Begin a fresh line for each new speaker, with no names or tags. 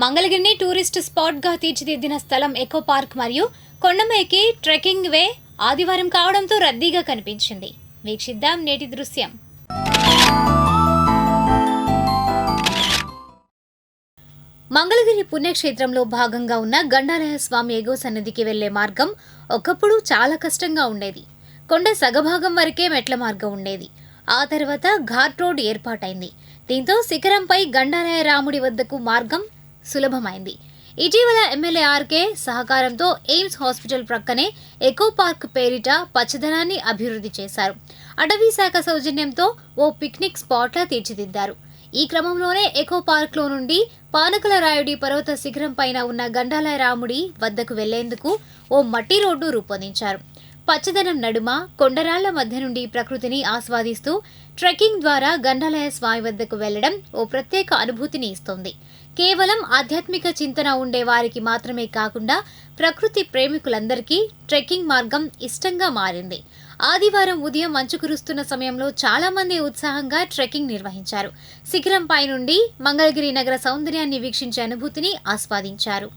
మంగళగిరిని tourist స్పాట్గా తీర్చిదిద్దిన స్థలం echo park మరియు కొండమేకి ట్రెక్కింగ్ వే ఆదివారం కావడంతో రద్దీగా కనిపించింది. వీక్షిద్దాం నేటి దృశ్యం. మంగళగిరి పుణ్యక్షేత్రంలో భాగంగా ఉన్న గండాలయ స్వామి ఎగువ సన్నిధికి వెళ్లే మార్గం ఒకప్పుడు చాలా కష్టంగా ఉండేది. కొండ సగభాగం వరకే మెట్ల మార్గం ఉండేది. ఆ తర్వాత ఘాట్ రోడ్ ఏర్పాటైంది. దీంతో శిఖరంపై గండాలయ రాముడి వద్దకు మార్గం సులభమైంది. ఇటీవల ఎమ్మెల్యే ఆర్కే సహకారంతో ఎయిమ్స్ హాస్పిటల్ ప్రక్కనే ఎకో పార్క్ పేరిట పచ్చదనాన్ని అభివృద్ధి చేశారు. అటవీ శాఖ సౌజన్యంతో ఓ పిక్నిక్ స్పాట్లా తీర్చిదిద్దారు. ఈ క్రమంలోనే ఎకో పార్క్ లో నుండి పానకల రాయుడి పర్వత శిఖరం పైన ఉన్న గండాలయ రాముడి వద్దకు వెళ్లేందుకు ఓ మట్టి రోడ్డు రూపొందించారు. పచ్చదనం నడుమ కొండరాళ్ల మధ్య నుండి ప్రకృతిని ఆస్వాదిస్తూ ట్రెక్కింగ్ ద్వారా గండాలయ స్వామి వద్దకు వెళ్లడం ఓ ప్రత్యేక అనుభూతిని ఇస్తోంది. కేవలం ఆధ్యాత్మిక చింతన ఉండే వారికి మాత్రమే కాకుండా ప్రకృతి ప్రేమికులందరికీ ట్రెక్కింగ్ మార్గం ఇష్టంగా మారింది. ఆదివారం ఉదయం మంచు కురుస్తున్న సమయంలో చాలా మంది ఉత్సాహంగా ట్రెక్కింగ్ నిర్వహించారు. శిఖరంపై నుండి మంగళగిరి నగర సౌందర్యాన్ని వీక్షించే అనుభూతిని ఆస్వాదించారు.